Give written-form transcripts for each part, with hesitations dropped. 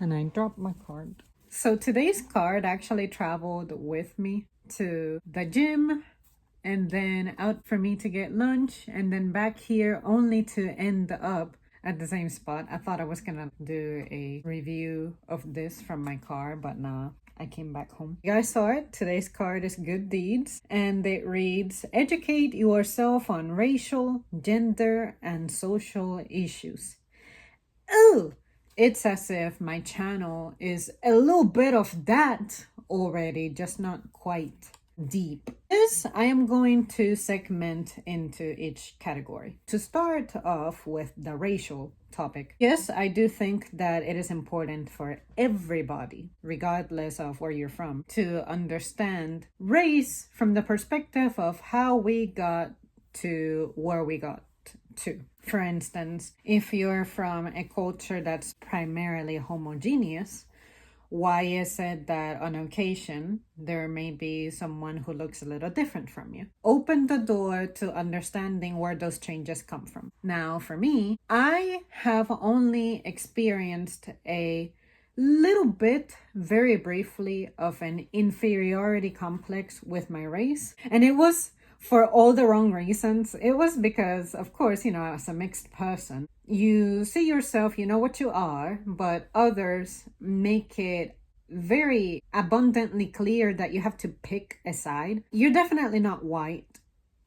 And I dropped my card. So today's card actually traveled with me to the gym and then out for me to get lunch and then back here only to end up at the same spot. I thought I was gonna do a review of this from my car, but nah. I came back home. You guys saw it. Today's card is Good Deeds, and it reads, educate yourself on racial, gender, and social issues. Oh, it's as if my channel is a little bit of that already, just not quite deep. This I am going to segment into each category. To start off with the racial topic, yes, I do think that it is important for everybody, regardless of where you're from, to understand race from the perspective of how we got to where we got to. For instance, if you're from a culture that's primarily homogeneous, why is it that on occasion there may be someone who looks a little different from you? Open the door to understanding where those changes come from. Now, for me, I have only experienced a little bit, very briefly, of an inferiority complex with my race, and it was for all the wrong reasons. It was because, of course, as a mixed person, you see yourself, you know what you are, but others make it very abundantly clear that you have to pick a side. You're definitely not white.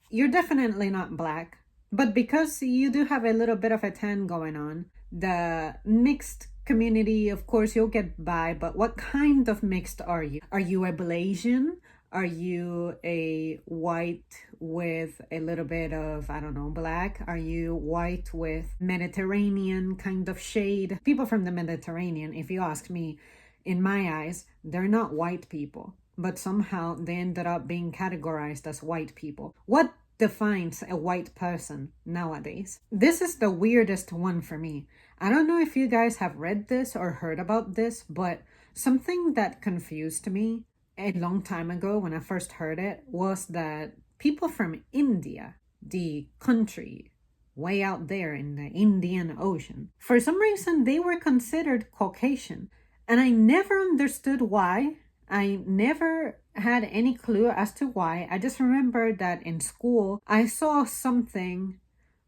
You're definitely not black. But because you do have a little bit of a tan going on, the mixed community, of course, you'll get by, but what kind of mixed are you? Are you a Blasian? Are you a white with a little bit of, I don't know, black? Are you white with Mediterranean kind of shade? People from the Mediterranean, if you ask me, in my eyes, they're not white people, but somehow they ended up being categorized as white people. What defines a white person nowadays? This is the weirdest one for me. I don't know if you guys have read this or heard about this, but something that confused me a long time ago when I first heard it was that people from India, the country way out there in the Indian Ocean, for some reason they were considered Caucasian. And I never understood why. I never had any clue as to why. I just remember that in school I saw something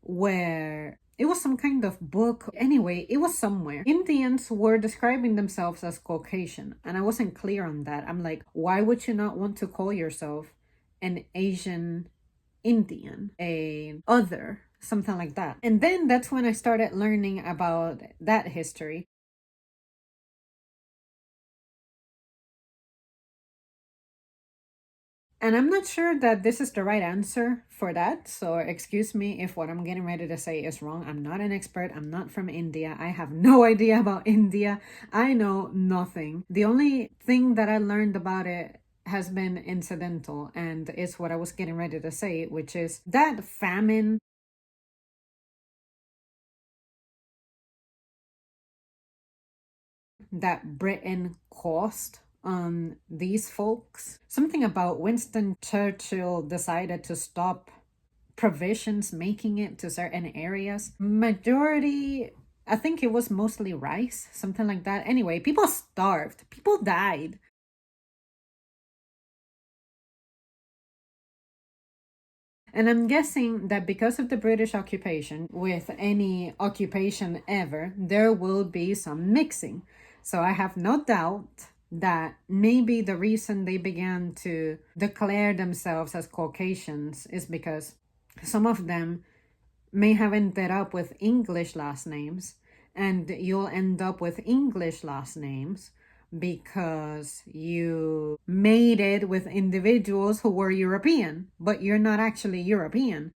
where it was some kind of book. Anyway, it was somewhere. Indians were describing themselves as Caucasian, and I wasn't clear on that. I'm like, why would you not want to call yourself an Asian Indian, a other, something like that? And then that's when I started learning about that history. And I'm not sure that this is the right answer for that. So excuse me if what I'm getting ready to say is wrong. I'm not an expert. I'm not from India. I have no idea about India. I know nothing. The only thing that I learned about it has been incidental, and is what I was getting ready to say, which is that famine that Britain caused on these folks. Something about Winston Churchill decided to stop provisions making it to certain areas. Majority, I think it was mostly rice, something like that. Anyway, people starved, people died. And I'm guessing that because of the British occupation, with any occupation ever, there will be some mixing. So I have no doubt that maybe the reason they began to declare themselves as Caucasians is because some of them may have ended up with English last names, and you'll end up with English last names because you made it with individuals who were European, but you're not actually European.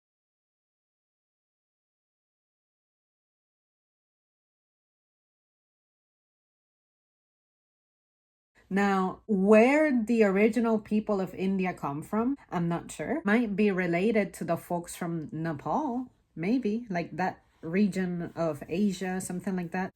Now, where the original people of India come from, I'm not sure. Might be related to the folks from Nepal, maybe, like that region of Asia, something like that.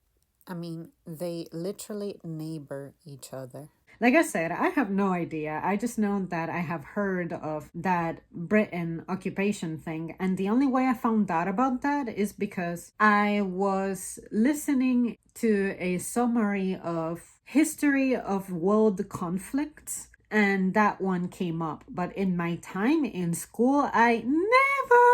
I mean, they literally neighbor each other. Like I said, I have no idea. I just know that I have heard of that Britain occupation thing. And the only way I found out about that is because I was listening to a summary of history of world conflicts. And that one came up. But in my time in school, I never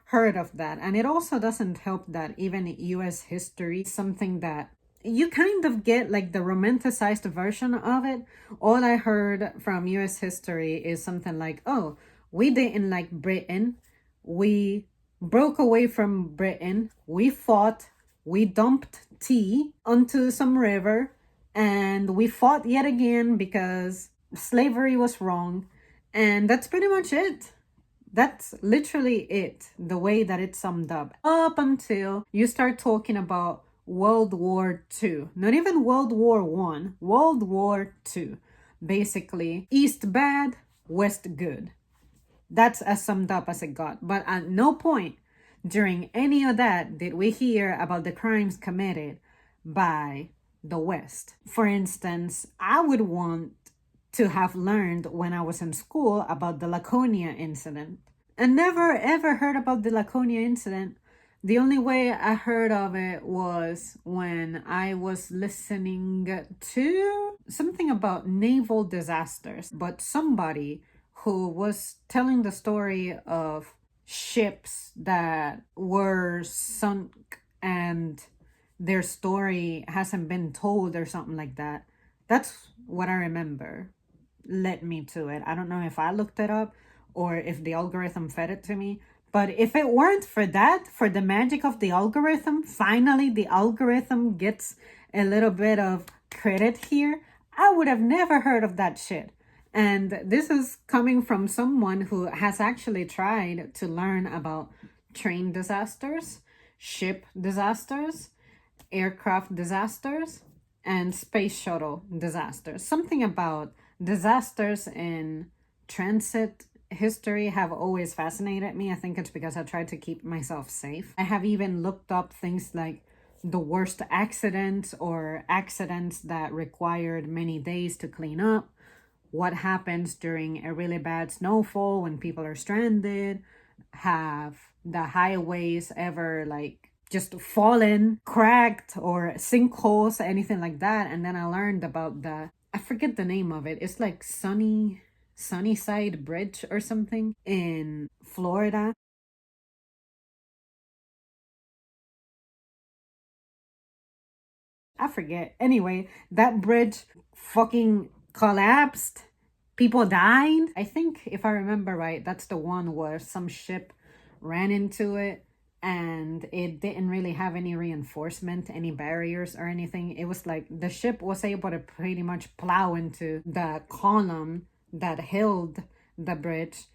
heard of that. And it also doesn't help that even US history is something that you kind of get like the romanticized version of it. All I heard from US history is something like, oh, we didn't like Britain. We broke away from Britain. We fought. We dumped tea onto some river. And we fought yet again because slavery was wrong. And that's pretty much it. That's literally it, the way that it's summed up until you start talking about World War II. Not even World War One, World War II. Basically, East bad, West good. That's as summed up as it got. But at no point during any of that did we hear about the crimes committed by the West. For instance, I would want to have learned when I was in school about the Laconia incident. And never ever heard about the Laconia incident. The only way I heard of it was when I was listening to something about naval disasters, but somebody who was telling the story of ships that were sunk and their story hasn't been told or something like that. That's what I remember led me to it. I don't know if I looked it up or if the algorithm fed it to me. But if it weren't for that, for the magic of the algorithm, finally the algorithm gets a little bit of credit here, I would have never heard of that shit. And this is coming from someone who has actually tried to learn about train disasters, ship disasters, aircraft disasters, and space shuttle disasters. Something about disasters in transit history have always fascinated me. I think it's because I try to keep myself safe. I have even looked up things like the worst accidents or accidents that required many days to clean up. What happens during a really bad snowfall when people are stranded? Have the highways ever like just fallen, cracked, or sinkholes, anything like that? And then I learned about I forget the name of it. It's like Sunnyside Bridge or something in Florida. I forget. Anyway, that bridge fucking collapsed. People died. I think if I remember right, that's the one where some ship ran into it and it didn't really have any reinforcement, any barriers or anything. It was like the ship was able to pretty much plow into the column that held the bridge,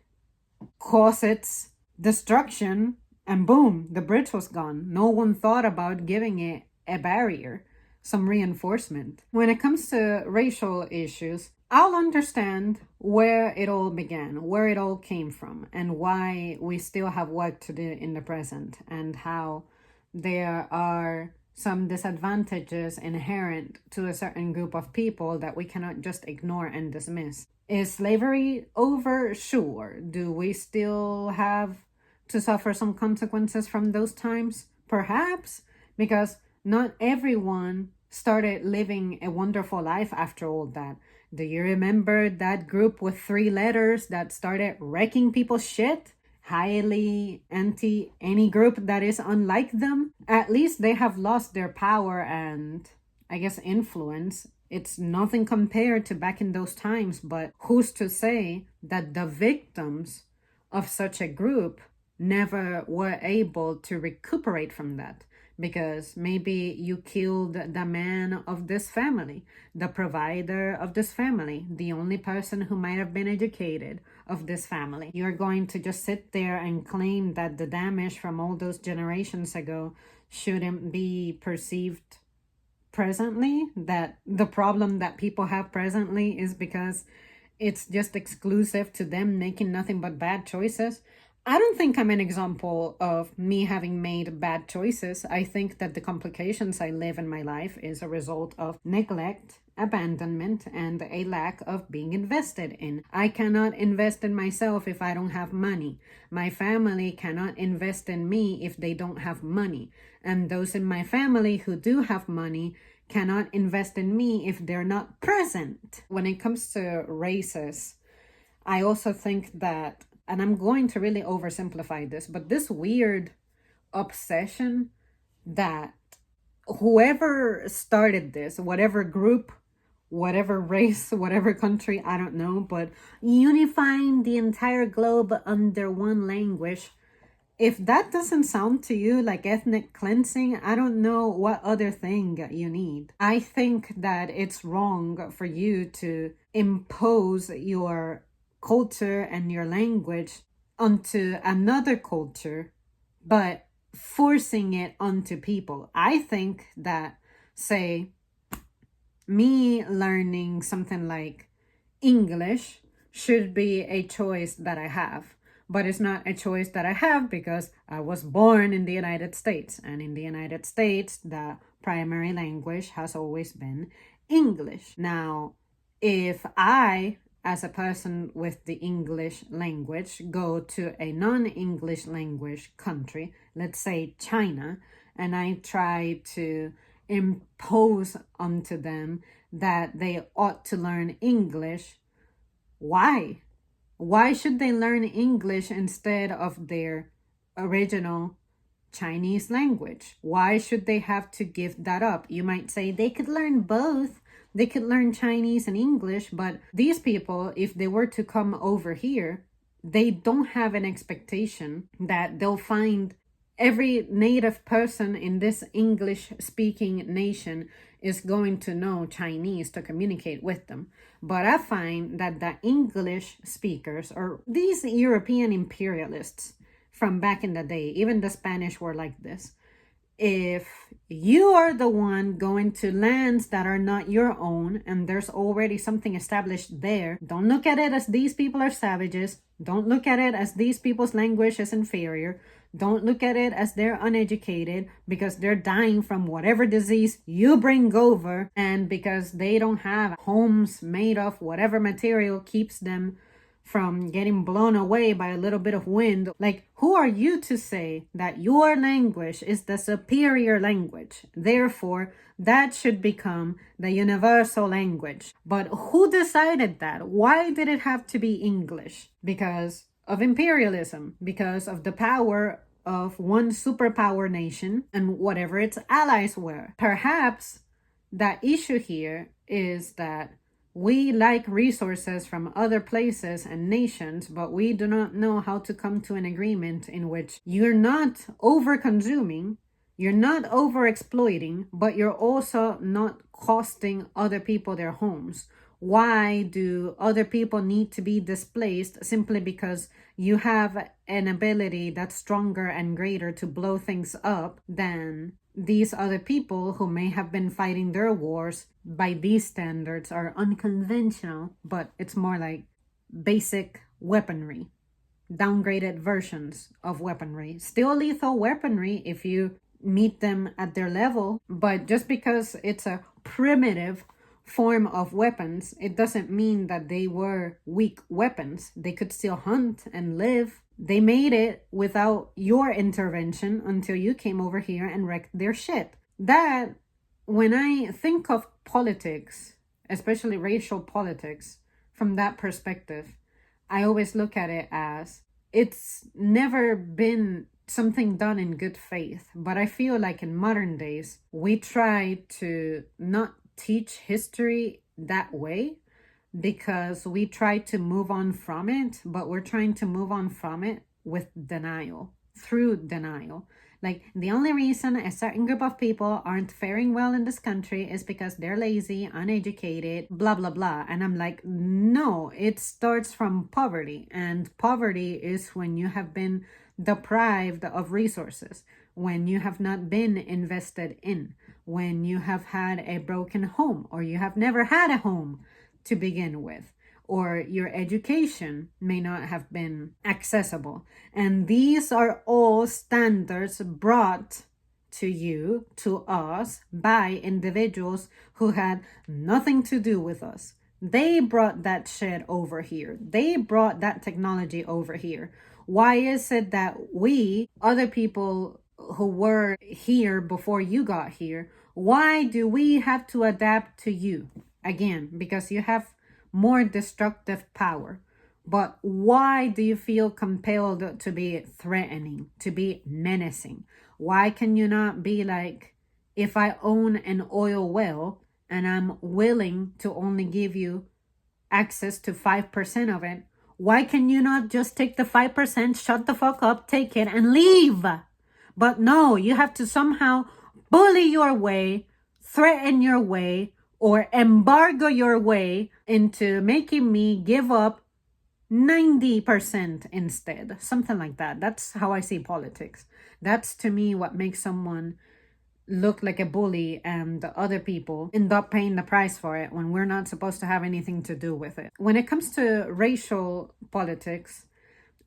cause its destruction, and boom, the bridge was gone. No one thought about giving it a barrier, some reinforcement. When it comes to racial issues, I'll understand where it all began, where it all came from, and why we still have work to do in the present, and how there are some disadvantages inherent to a certain group of people that we cannot just ignore and dismiss. Is slavery over? Sure. Do we still have to suffer some consequences from those times? Perhaps, because not everyone started living a wonderful life after all that. Do you remember that group with 3 letters that started wrecking people's shit? Highly anti any group that is unlike them? At least they have lost their power and, I guess, influence. It's nothing compared to back in those times, but who's to say that the victims of such a group never were able to recuperate from that? Because maybe you killed the man of this family, the provider of this family, the only person who might have been educated of this family. You're going to just sit there and claim that the damage from all those generations ago shouldn't be perceived presently, that the problem that people have presently is because it's just exclusive to them making nothing but bad choices. I don't think I'm an example of me having made bad choices. I think that the complications I live in my life is a result of neglect, abandonment, and a lack of being invested in. I cannot invest in myself if I don't have money. My family cannot invest in me if they don't have money. And those in my family who do have money cannot invest in me if they're not present. When it comes to races, I also think that, and I'm going to really oversimplify this, but this weird obsession that whoever started this, whatever group, whatever race, whatever country, I don't know, but unifying the entire globe under one language. If that doesn't sound to you like ethnic cleansing, I don't know what other thing you need. I think that it's wrong for you to impose your culture and your language onto another culture, but forcing it onto people. I think that, say, me learning something like English should be a choice that I have. But it's not a choice that I have because I was born in the United States. And in the United States, the primary language has always been English. Now, if I, as a person with the English language, go to a non English language country, let's say China, and I try to impose onto them that they ought to learn English, why? Why should they learn English instead of their original Chinese language? Why should they have to give that up? You might say they could learn both. They could learn Chinese and English, but these people, if they were to come over here, they don't have an expectation that they'll find every native person in this English speaking nation is going to know Chinese to communicate with them. But I find that the English speakers, or these European imperialists from back in the day, even the Spanish were like this. If you are the one going to lands that are not your own and there's already something established there, don't look at it as these people are savages. Don't look at it as these people's language is inferior. Don't look at it as they're uneducated because they're dying from whatever disease you bring over, and because they don't have homes made of whatever material keeps them from getting blown away by a little bit of wind. Like, who are you to say that your language is the superior language? Therefore, that should become the universal language. But who decided that? Why did it have to be English? Because of imperialism, because of the power of one superpower nation and whatever its allies were. Perhaps the issue here is that we like resources from other places and nations, but we do not know how to come to an agreement in which you're not over consuming, you're not over exploiting, but you're also not costing other people their homes. Why do other people need to be displaced simply because you have an ability that's stronger and greater to blow things up than these other people who may have been fighting their wars by these standards are unconventional, but it's more like basic weaponry, downgraded versions of weaponry, still lethal weaponry if you meet them at their level, but just because it's a primitive form of weapons, it doesn't mean that they were weak weapons. They could still hunt and live. They made it without your intervention until you came over here and wrecked their shit. That, when I think of politics, especially racial politics, from that perspective, I always look at it as it's never been something done in good faith. But I feel like in modern days, we try to not teach history that way because we try to move on from it, but we're trying to move on from it with denial, through denial. Like, the only reason a certain group of people aren't faring well in this country is because they're lazy, uneducated, blah, blah, blah. And I'm like, no, it starts from poverty. And poverty is when you have been deprived of resources, when you have not been invested in, when you have had a broken home or you have never had a home to begin with, or your education may not have been accessible. And these are all standards brought to you, to us, by individuals who had nothing to do with us. They brought that shit over here. They brought that technology over here. Why is it that we, other people who were here before you got here, why do we have to adapt to you? Again, because you have more destructive power. But why do you feel compelled to be threatening, to be menacing? Why can you not be like, if I own an oil well and I'm willing to only give you access to 5% of it, why can you not just take the 5%, shut the fuck up, take it, and leave? But no, you have to somehow bully your way, threaten your way, or embargo your way into making me give up 90% instead. Something like that. That's how I see politics. That's to me what makes someone look like a bully, and the other people end up paying the price for it when we're not supposed to have anything to do with it. When it comes to racial politics,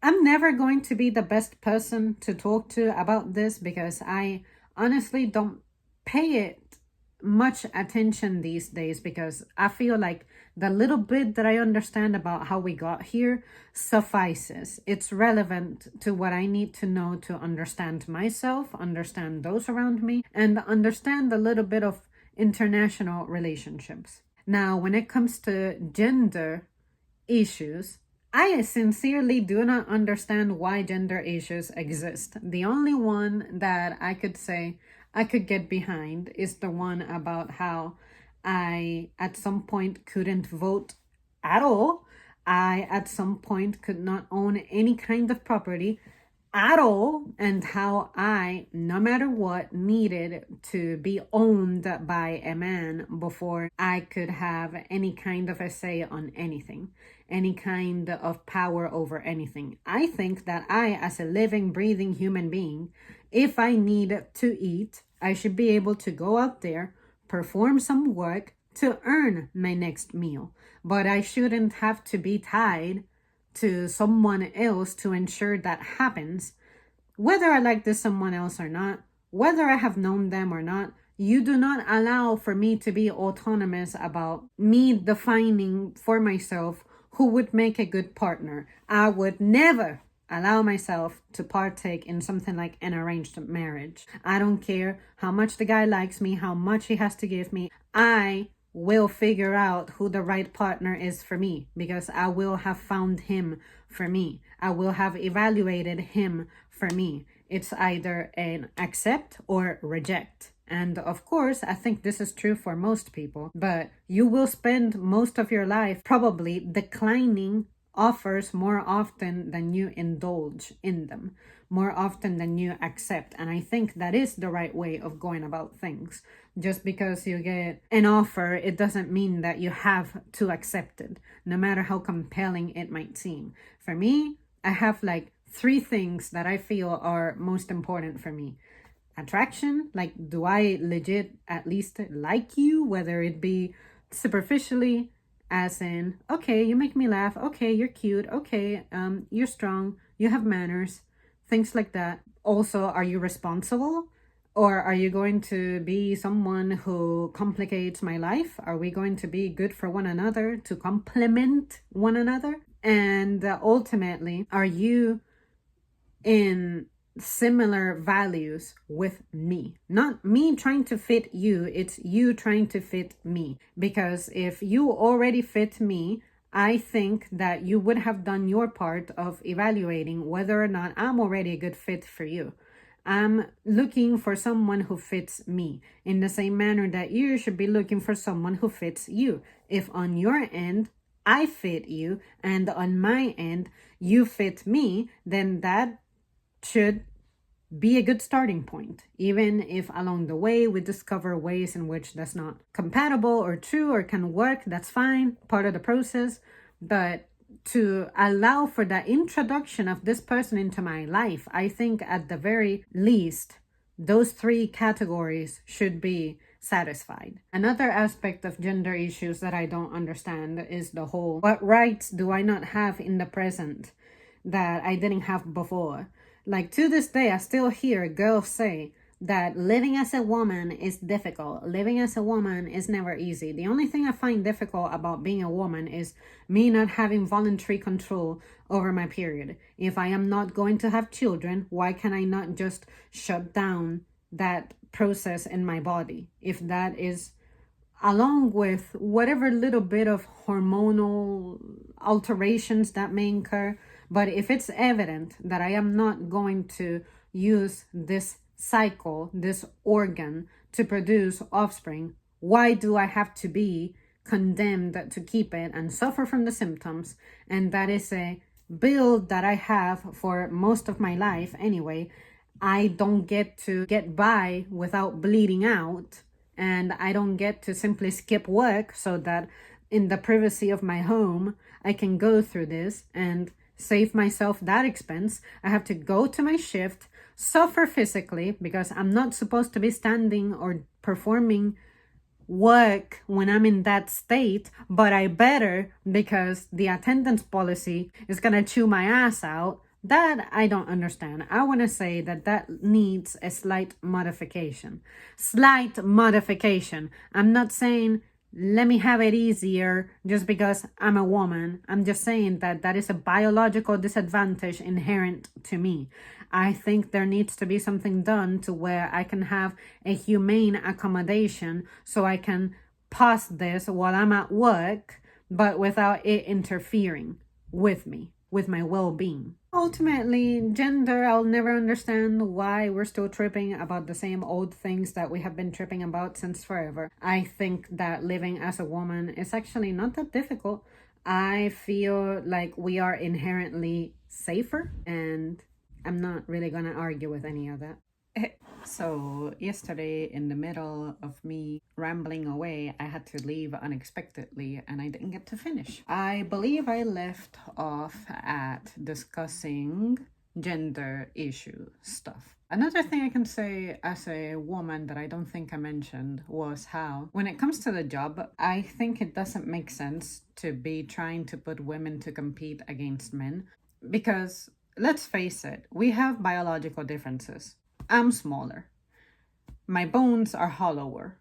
I'm never going to be the best person to talk to about this because I honestly don't pay it much attention these days, because I feel like the little bit that I understand about how we got here suffices. It's relevant to what I need to know to understand myself, understand those around me, and understand a little bit of international relationships. Now, when it comes to gender issues, I sincerely do not understand why gender issues exist. The only one that I could say I could get behind is the one about how I at some point couldn't vote at all. I at some point could not own any kind of property at all, and how I, no matter what, needed to be owned by a man before I could have any kind of a say on anything, any kind of power over anything. I think that I, as a living, breathing human being, if I need to eat, I should be able to go out there, perform some work to earn my next meal. But I shouldn't have to be tied to someone else to ensure that happens. Whether I like this someone else or not, whether I have known them or not, you do not allow for me to be autonomous about me defining for myself who would make a good partner. I would never allow myself to partake in something like an arranged marriage. I don't care how much the guy likes me, how much he has to give me. I will figure out who the right partner is for me, because I will have found him for me. I will have evaluated him for me. It's either an accept or reject. And of course, I think this is true for most people, but you will spend most of your life probably declining offers more often than you indulge in them, more often than you accept. And I think that is the right way of going about things. Just because you get an offer, it doesn't mean that you have to accept it, no matter how compelling it might seem. For me, I have like 3 things that I feel are most important for me. Attraction, like, do I legit at least like you, whether it be superficially, as in, okay, you make me laugh, okay, you're cute, okay, you're strong, you have manners, things like that. Also, are you responsible? Or are you going to be someone who complicates my life? Are we going to be good for one another, to complement one another? And ultimately, are you in similar values with me? Not me trying to fit you, it's you trying to fit me. Because if you already fit me, I think that you would have done your part of evaluating whether or not I'm already a good fit for you. I'm looking for someone who fits me in the same manner that you should be looking for someone who fits you. If on your end I fit you and on my end you fit me, then that should be a good starting point. Even if along the way we discover ways in which that's not compatible or true or can work, that's fine, part of the process. But to allow for the introduction of this person into my life, I think at the very least, those 3 categories should be satisfied. Another aspect of gender issues that I don't understand is the whole, what rights do I not have in the present that I didn't have before? Like, to this day, I still hear girls say that living as a woman is difficult. Living as a woman is never easy. The only thing I find difficult about being a woman is me not having voluntary control over my period. If I am not going to have children, why can I not just shut down that process in my body? If that is along with whatever little bit of hormonal alterations that may incur. But if it's evident that I am not going to use this cycle, this organ, to produce offspring, why do I have to be condemned to keep it and suffer from the symptoms? And that is a bill that I have for most of my life anyway. I don't get to get by without bleeding out, and I don't get to simply skip work so that in the privacy of my home I can go through this and save myself that expense. I have to go to my shift, suffer physically because I'm not supposed to be standing or performing work when I'm in that state, but I better because the attendance policy is gonna chew my ass out. That I don't understand. I want to say that that needs a slight modification. Slight modification. I'm not saying let me have it easier just because I'm a woman. I'm just saying that that is a biological disadvantage inherent to me. I think there needs to be something done to where I can have a humane accommodation so I can pause this while I'm at work, but without it interfering with me, with my well-being. Ultimately, gender, I'll never understand why we're still tripping about the same old things that we have been tripping about since forever. I think that living as a woman is actually not that difficult. I feel like we are inherently safer, and I'm not really gonna argue with any of that. So yesterday, in the middle of me rambling away, I had to leave unexpectedly and I didn't get to finish. I believe I left off at discussing gender issue stuff. Another thing I can say as a woman that I don't think I mentioned was how, when it comes to the job, I think it doesn't make sense to be trying to put women to compete against men because, let's face it, we have biological differences. I'm smaller. My bones are hollower.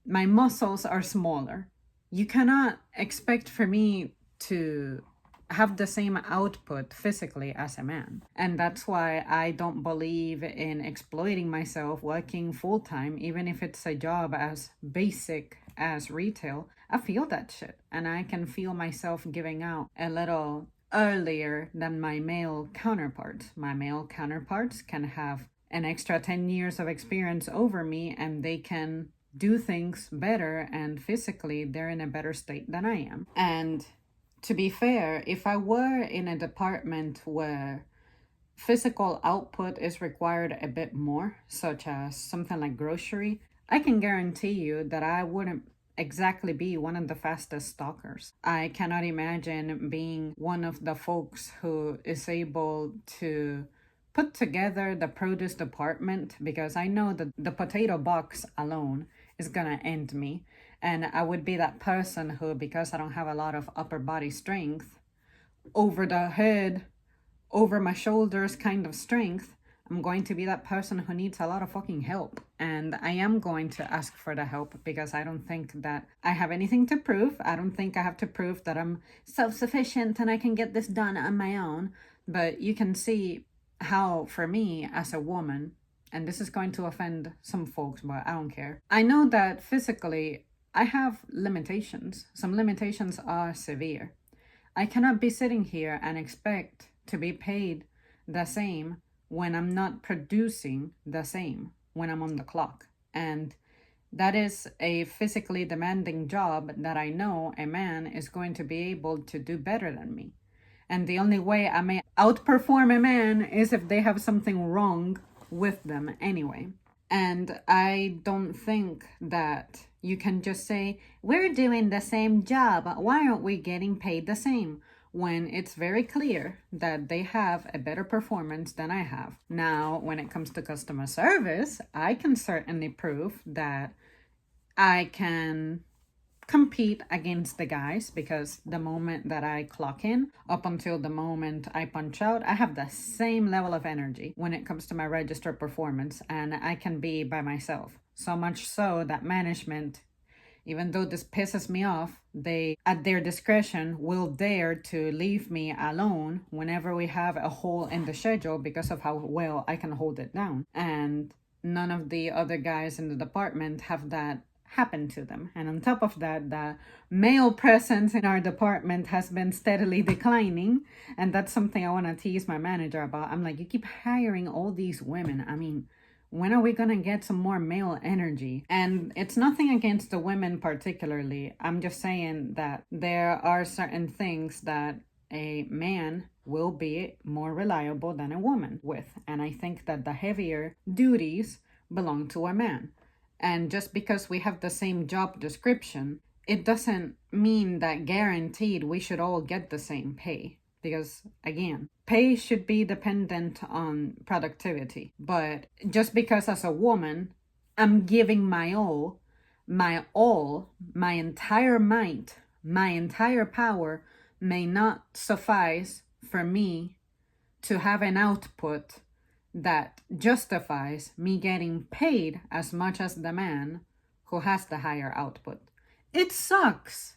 My muscles are smaller. You cannot expect for me to have the same output physically as a man. And that's why I don't believe in exploiting myself working full-time, even if it's a job as basic as retail. I feel that shit. And I can feel myself giving out a little earlier than my male counterparts. My male counterparts can have an extra 10 years of experience over me and they can do things better, and physically they're in a better state than I am. And to be fair, if I were in a department where physical output is required a bit more, such as something like grocery, I can guarantee you that I wouldn't exactly be one of the fastest stalkers. I cannot imagine being one of the folks who is able to put together the produce department, because I know that the potato box alone is gonna end me. And I would be that person who, because I don't have a lot of upper body strength, over the head, over my shoulders kind of strength, I'm going to be that person who needs a lot of fucking help. And I am going to ask for the help because I don't think that I have anything to prove. I don't think I have to prove that I'm self-sufficient and I can get this done on my own. But you can see how, for me as a woman, and this is going to offend some folks, but I don't care. I know that physically I have limitations. Some limitations are severe. I cannot be sitting here and expect to be paid the same when I'm not producing the same when I'm on the clock. And that is a physically demanding job that I know a man is going to be able to do better than me. And the only way I may outperform a man is if they have something wrong with them anyway. And I don't think that you can just say, we're doing the same job, why aren't we getting paid the same? when it's very clear that they have a better performance than I have. Now, when it comes to customer service, I can certainly prove that I can compete against the guys, because the moment that I clock in up until the moment I punch out, I have the same level of energy when it comes to my registered performance, and I can be by myself. So much so that management, even though this pisses me off, they, at their discretion, will dare to leave me alone whenever we have a hole in the schedule because of how well I can hold it down. And none of the other guys in the department have that happen to them. And on top of that, the male presence in our department has been steadily declining. And that's something I want to tease my manager about. I'm like, you keep hiring all these women. I mean, when are we gonna get some more male energy? And it's nothing against the women particularly. I'm just saying that there are certain things that a man will be more reliable than a woman with. And I think that the heavier duties belong to a man. And just because we have the same job description, it doesn't mean that guaranteed we should all get the same pay. Because again, pay should be dependent on productivity. But just because as a woman, I'm giving my all, my entire might, my entire power may not suffice for me to have an output that justifies me getting paid as much as the man who has the higher output. It sucks.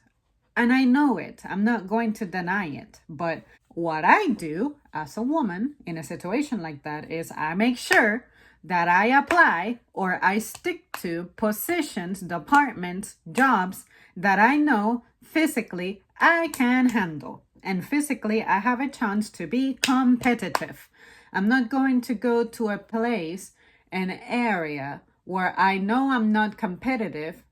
And I know it. I'm not going to deny it. But what I do as a woman in a situation like that is I make sure that I apply or I stick to positions, departments, jobs that I know physically I can handle. And physically I have a chance to be competitive. I'm not going to go to a place, an area where I know I'm not competitive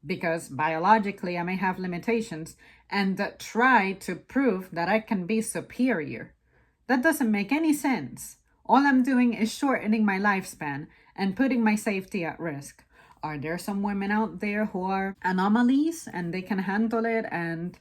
because biologically I may have limitations, and try to prove that I can be superior. That doesn't make any sense. All I'm doing is shortening my lifespan and putting my safety at risk. Are there some women out there who are anomalies and they can handle it and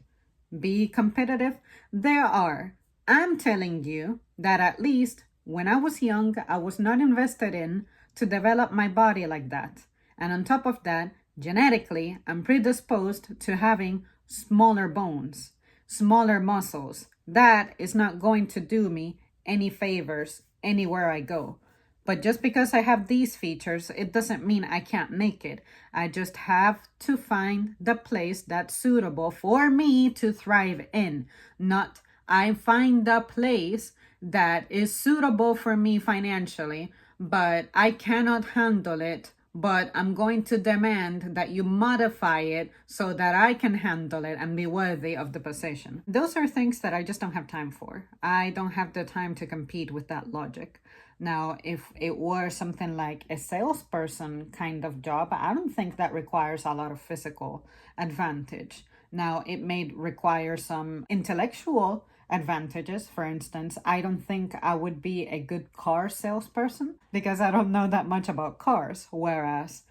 be competitive? There are. I'm telling you that at least when I was young, I was not invested in to develop my body like that. And on top of that, genetically, I'm predisposed to having smaller bones, smaller muscles. That is not going to do me any favors anywhere I go. But just because I have these features, it doesn't mean I can't make it. I just have to find the place that's suitable for me to thrive in. Not I find the place that is suitable for me financially, but I cannot handle it. But I'm going to demand that you modify it so that I can handle it and be worthy of the position. Those are things that I just don't have time for. I don't have the time to compete with that logic. Now, if it were something like a salesperson kind of job, I don't think that requires a lot of physical advantage. Now, it may require some intellectual advantages. For instance, I don't think I would be a good car salesperson because I don't know that much about cars. Whereas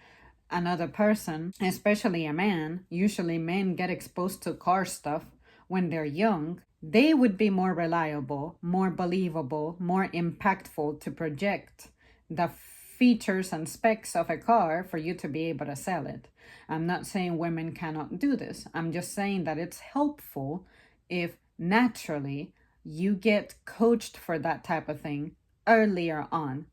another person, especially a man, usually men get exposed to car stuff when they're young. They would be more reliable, more believable, more impactful to project the features and specs of a car for you to be able to sell it. I'm not saying women cannot do this. I'm just saying that it's helpful if naturally you get coached for that type of thing earlier on.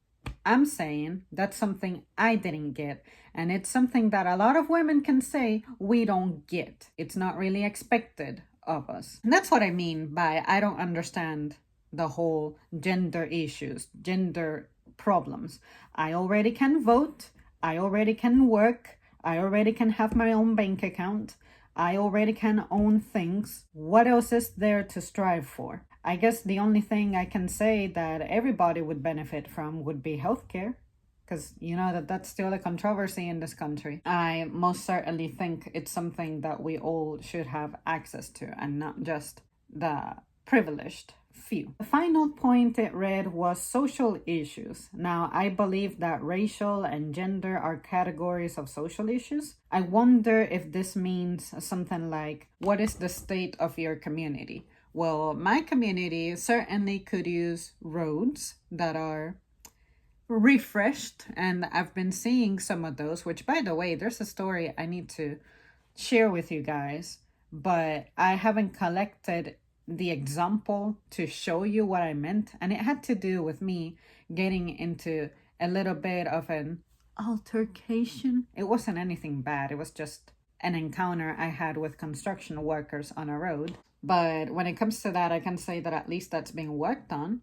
I'm saying that's something I didn't get, and it's something that a lot of women can say we don't get. It's not really expected of us. And that's what I mean by I don't understand the whole gender issues, gender problems. I already can vote, I already can work, I already can have my own bank account, I already can own things. What else is there to strive for? I guess the only thing I can say that everybody would benefit from would be healthcare, because you know that's still a controversy in this country. I most certainly think it's something that we all should have access to, and not just the privileged few. The final point it read was social issues. Now, I believe that racial and gender are categories of social issues. I wonder if this means something like, what is the state of your community? Well, my community certainly could use roads that are refreshed, and I've been seeing some of those, which, by the way, there's a story I need to share with you guys, but I haven't collected the example to show you what I meant. And it had to do with me getting into a little bit of an altercation. It wasn't anything bad, it was just an encounter I had with construction workers on a road. But when it comes to that, I can say that at least that's being worked on.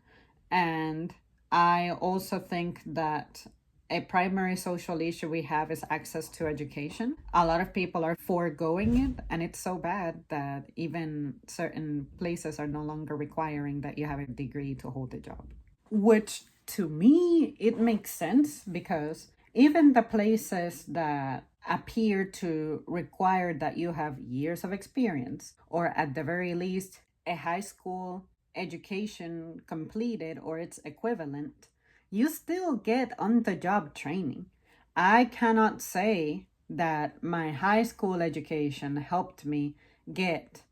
And I also think that a primary social issue we have is access to education. A lot of people are foregoing it, and it's so bad that even certain places are no longer requiring that you have a degree to hold a job. Which to me, it makes sense, because even the places that appear to require that you have years of experience, or at the very least, a high school education completed or its equivalent, you still get on the job training. I cannot say that my high school education helped me get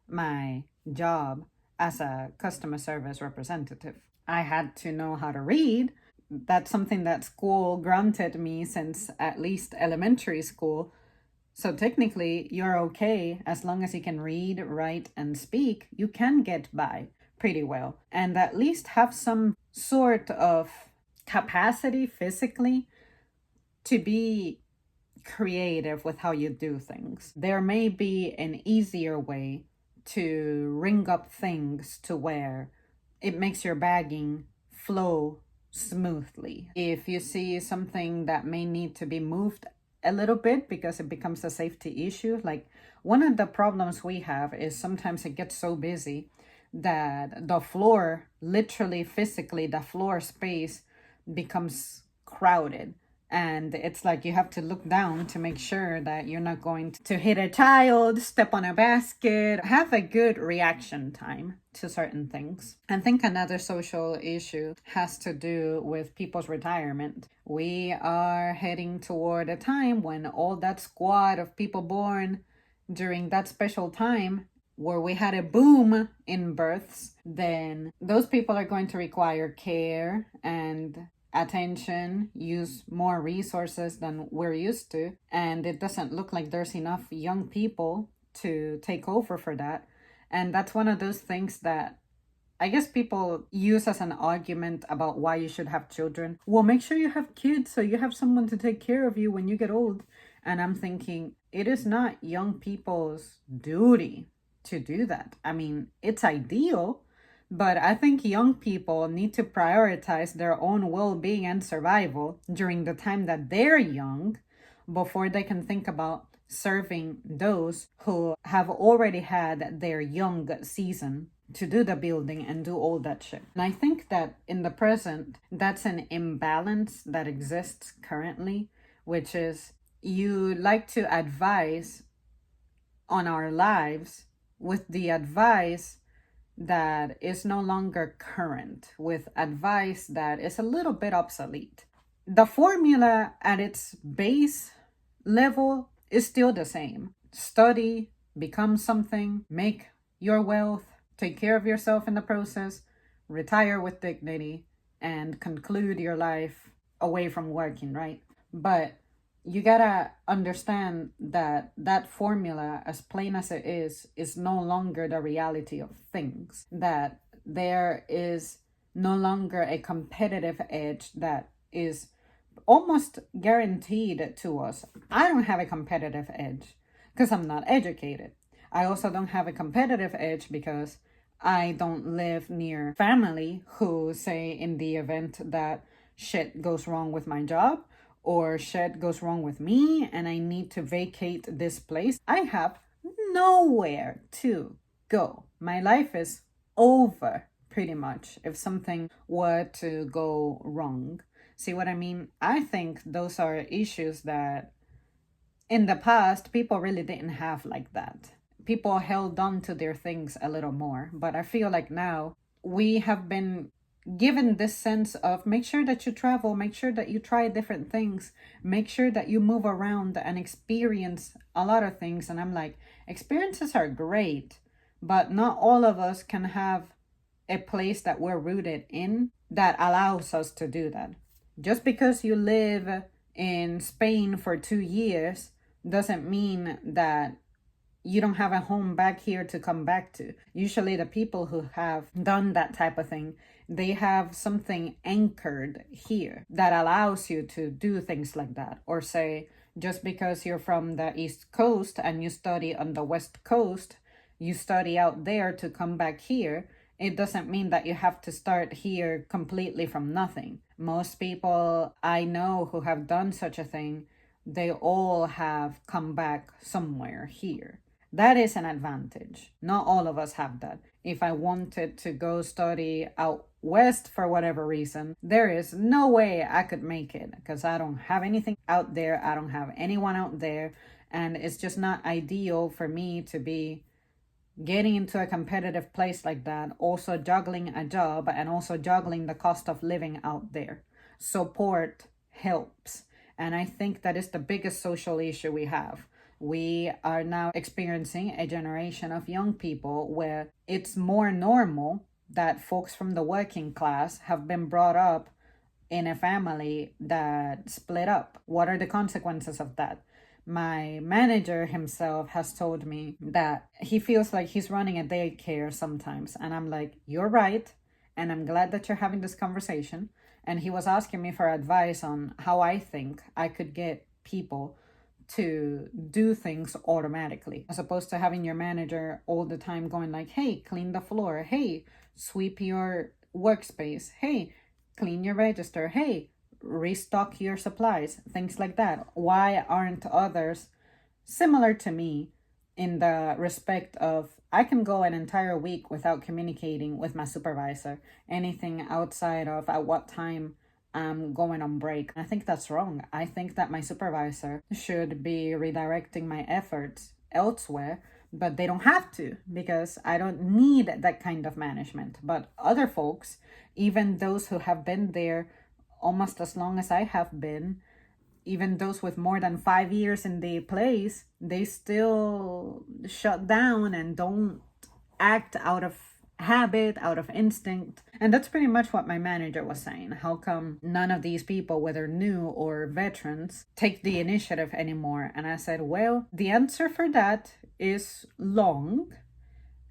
my job as a customer service representative. I had to know how to read. That's something that school granted me since at least elementary school. So technically, you're okay as long as you can read, write, and speak. You can get by pretty well, and at least have some sort of capacity physically to be creative with how you do things. There may be an easier way to ring up things to where it makes your bagging flow smoothly. If you see something that may need to be moved a little bit because it becomes a safety issue, like one of the problems we have is sometimes it gets so busy that the floor, literally physically, the floor space becomes crowded. And it's like you have to look down to make sure that you're not going to hit a child, step on a basket, have a good reaction time to certain things. I think another social issue has to do with people's retirement. We are heading toward a time when all that squad of people born during that special time where we had a boom in births, then those people are going to require care and attention, use more resources than we're used to, and it doesn't look like there's enough young people to take over for that. And that's one of those things that I guess people use as an argument about why you should have children. Well, make sure you have kids so you have someone to take care of you when you get old. And I'm thinking, it is not young people's duty to do that. I mean, it's ideal, but I think young people need to prioritize their own well-being and survival during the time that they're young before they can think about serving those who have already had their young season to do the building and do all that shit. And I think that in the present, that's an imbalance that exists currently, which is you like to advise on our lives with the advice that is no longer current, with advice that is a little bit obsolete. The formula at its base level is still the same. Study, become something, make your wealth, take care of yourself in the process, retire with dignity, and conclude your life away from working, right? But you gotta understand that that formula, as plain as it is no longer the reality of things. That there is no longer a competitive edge that is almost guaranteed to us. I don't have a competitive edge because I'm not educated. I also don't have a competitive edge because I don't live near family who say, in the event that shit goes wrong with my job, or shit goes wrong with me and I need to vacate this place, I have nowhere to go. My life is over pretty much if something were to go wrong. See what I mean? I think those are issues that in the past people really didn't have like that. People held on to their things a little more, but I feel like now we have been given this sense of make sure that you travel, make sure that you try different things, make sure that you move around and experience a lot of things. And I'm like, experiences are great, but not all of us can have a place that we're rooted in that allows us to do that. Just because you live in Spain for 2 years doesn't mean that you don't have a home back here to come back to. Usually, the people who have done that type of thing, they have something anchored here that allows you to do things like that. Or say, just because you're from the East Coast and you study on the West Coast, you study out there to come back here, it doesn't mean that you have to start here completely from nothing. Most people I know who have done such a thing, they all have come back somewhere here. That is an advantage. Not all of us have that. If I wanted to go study out west for whatever reason, there is no way I could make it because I don't have anything out there. I don't have anyone out there. And it's just not ideal for me to be getting into a competitive place like that, also juggling a job and also juggling the cost of living out there. Support helps. And I think that is the biggest social issue we have. We are now experiencing a generation of young people where it's more normal that folks from the working class have been brought up in a family that split up. What are the consequences of that? My manager himself has told me that he feels like he's running a daycare sometimes. And I'm like, you're right. And I'm glad that you're having this conversation. And he was asking me for advice on how I think I could get people to do things automatically, as opposed to having your manager all the time going like, hey, clean the floor. Hey, sweep your workspace. Hey, clean your register. Hey, restock your supplies, things like that. Why aren't others similar to me in the respect of I can go an entire week without communicating with my supervisor, anything outside of at what time I'm going on break? I think that's wrong. I think that my supervisor should be redirecting my efforts elsewhere, but they don't have to because I don't need that kind of management. But other folks, even those who have been there almost as long as I have been, even those with more than 5 years in the place, they still shut down and don't act out of habit, out of instinct. And that's pretty much what my manager was saying. How come none of these people, whether new or veterans, take the initiative anymore? And I said, well, the answer for that is long.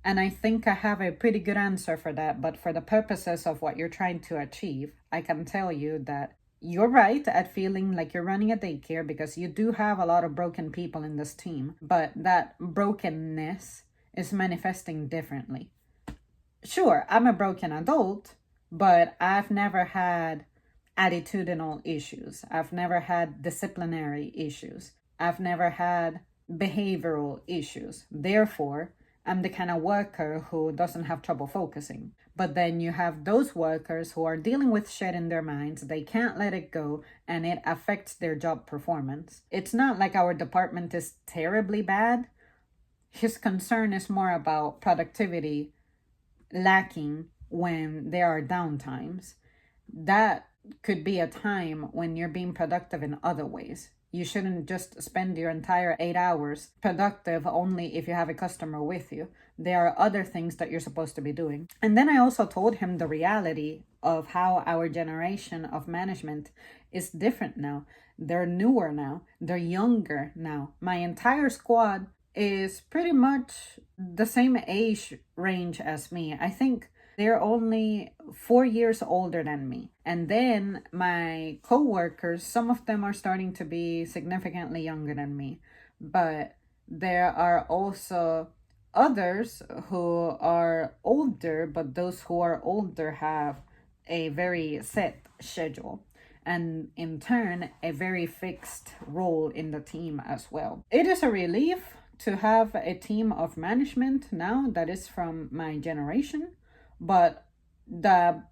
And I think I have a pretty good answer for that. But for the purposes of what you're trying to achieve, I can tell you that you're right at feeling like you're running a daycare because you do have a lot of broken people in this team. But that brokenness is manifesting differently. Sure, I'm a broken adult, but I've never had attitudinal issues. I've never had disciplinary issues. I've never had behavioral issues. Therefore, I'm the kind of worker who doesn't have trouble focusing. But then you have those workers who are dealing with shit in their minds. They can't let it go and it affects their job performance. It's not like our department is terribly bad. His concern is more about productivity lacking when there are downtimes. That could be a time when you're being productive in other ways. You shouldn't just spend your entire 8 hours productive only if you have a customer with you. There are other things that you're supposed to be doing. And then I also told him the reality of how our generation of management is different now. They're newer now. They're younger now. My entire squad is pretty much the same age range as me. I think they're only 4 years older than me. And then my coworkers, some of them are starting to be significantly younger than me. But there are also others who are older, but those who are older have a very set schedule. And in turn, a very fixed role in the team as well. It is a relief to have a team of management now that is from my generation. But the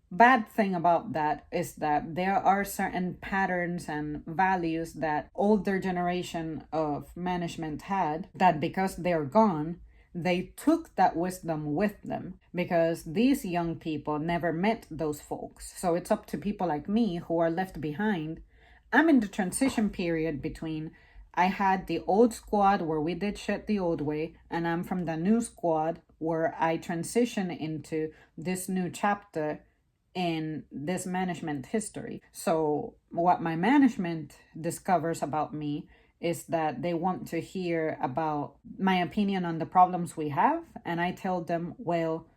bad thing about that is that there are certain patterns and values that older generation of management had that because they're gone, they took that wisdom with them because these young people never met those folks. So it's up to people like me who are left behind. I'm in the transition period between I had the old squad where we did shit the old way, and I'm from the new squad where I transition into this new chapter in this management history. So, what my management discovers about me is that they want to hear about my opinion on the problems we have. And I tell them, well,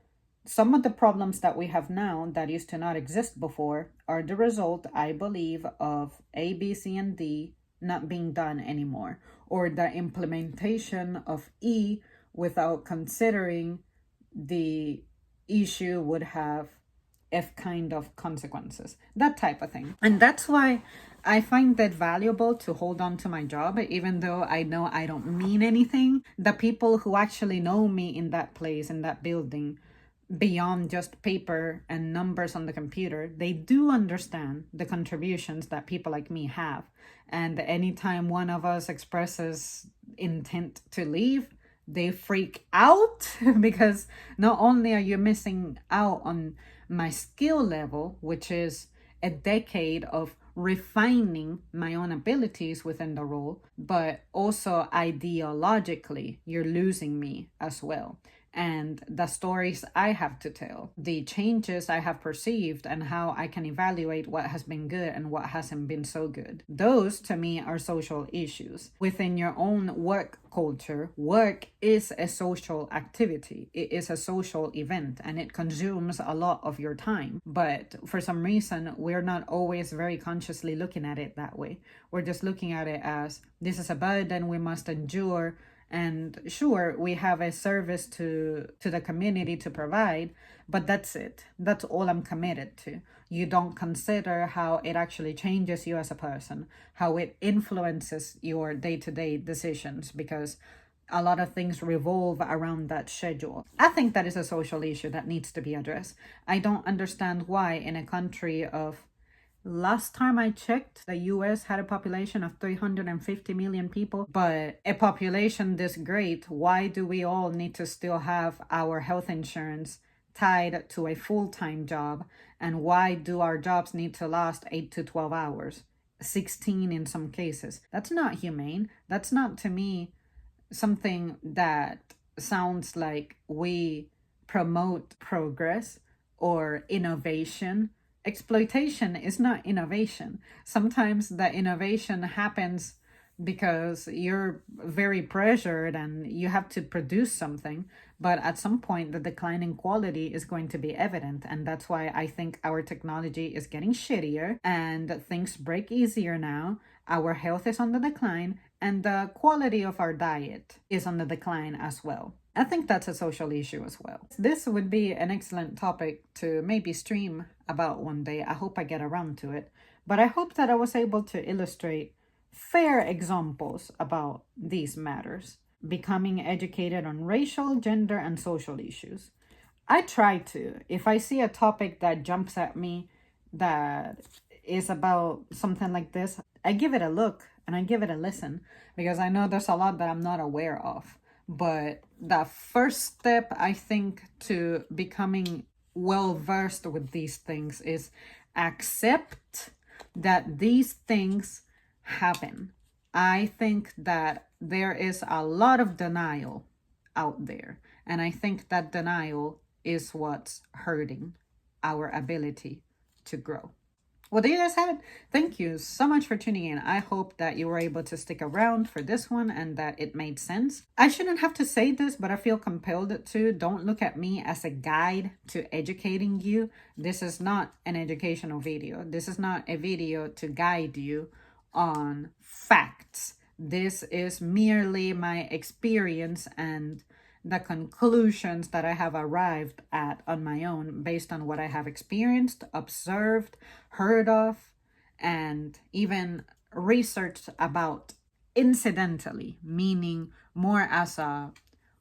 some of the problems that we have now that used to not exist before are the result, I believe, of A, B, C, and D not being done anymore, or the implementation of E without considering the issue would have F kind of consequences, that type of thing. And that's why I find that valuable to hold on to my job, even though I know I don't mean anything. The people who actually know me in that place, in that building, beyond just paper and numbers on the computer, they do understand the contributions that people like me have. And anytime one of us expresses intent to leave, they freak out because not only are you missing out on my skill level, which is a decade of refining my own abilities within the role, but also ideologically, you're losing me as well. And the stories I have to tell, the changes I have perceived, and how I can evaluate what has been good and what hasn't been so good. Those to me are social issues. Within your own work culture, work is a social activity. It is a social event and it consumes a lot of your time. But for some reason, we're not always very consciously looking at it that way. We're just looking at it as this is a burden we must endure. And sure, we have a service to the community to provide, but that's it. That's all I'm committed to. You don't consider how it actually changes you as a person, how it influences your day-to-day decisions, because a lot of things revolve around that schedule. I think that is a social issue that needs to be addressed. I don't understand why in a country of, last time I checked, the US had a population of 350 million people, but a population this great, why do we all need to still have our health insurance tied to a full-time job? And why do our jobs need to last 8 to 12 hours? 16 in some cases. That's not humane. That's not, to me, something that sounds like we promote progress or innovation. Exploitation is not innovation. Sometimes the innovation happens because you're very pressured and you have to produce something. But at some point, the decline in quality is going to be evident. And that's why I think our technology is getting shittier and things break easier now. Our health is on the decline and the quality of our diet is on the decline as well. I think that's a social issue as well. This would be an excellent topic to maybe stream about one day. I hope I get around to it. But I hope that I was able to illustrate fair examples about these matters. Becoming educated on racial, gender, and social issues. I try to. If I see a topic that jumps at me that is about something like this, I give it a look and I give it a listen, because I know there's a lot that I'm not aware of. But the first step, I think, to becoming well versed with these things is accept that these things happen. I think that there is a lot of denial out there. And I think that denial is what's hurting our ability to grow. Well, there you guys have it. Thank you so much for tuning in. I hope that you were able to stick around for this one and that it made sense. I shouldn't have to say this, but I feel compelled to. Don't look at me as a guide to educating you. This is not an educational video. This is not a video to guide you on facts. This is merely my experience and the conclusions that I have arrived at on my own based on what I have experienced, observed, heard of, and even researched about incidentally, meaning more as a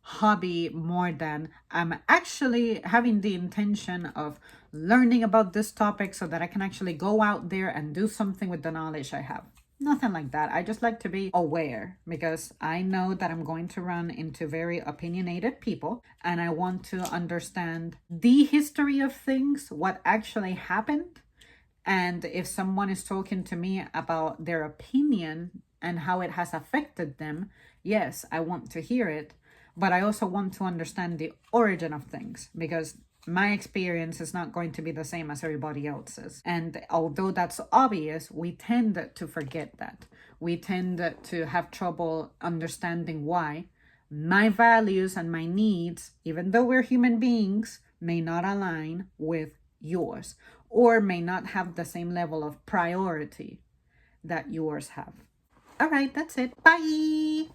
hobby more than I'm actually having the intention of learning about this topic so that I can actually go out there and do something with the knowledge I have. Nothing like that. I just like to be aware because I know that I'm going to run into very opinionated people and I want to understand the history of things, what actually happened. And if someone is talking to me about their opinion and how it has affected them, yes, I want to hear it. but I also want to understand the origin of things, because my experience is not going to be the same as everybody else's. And although that's obvious, we tend to forget that. We tend to have trouble understanding why my values and my needs, even though we're human beings, may not align with yours, or may not have the same level of priority that yours have. All right, that's it. Bye.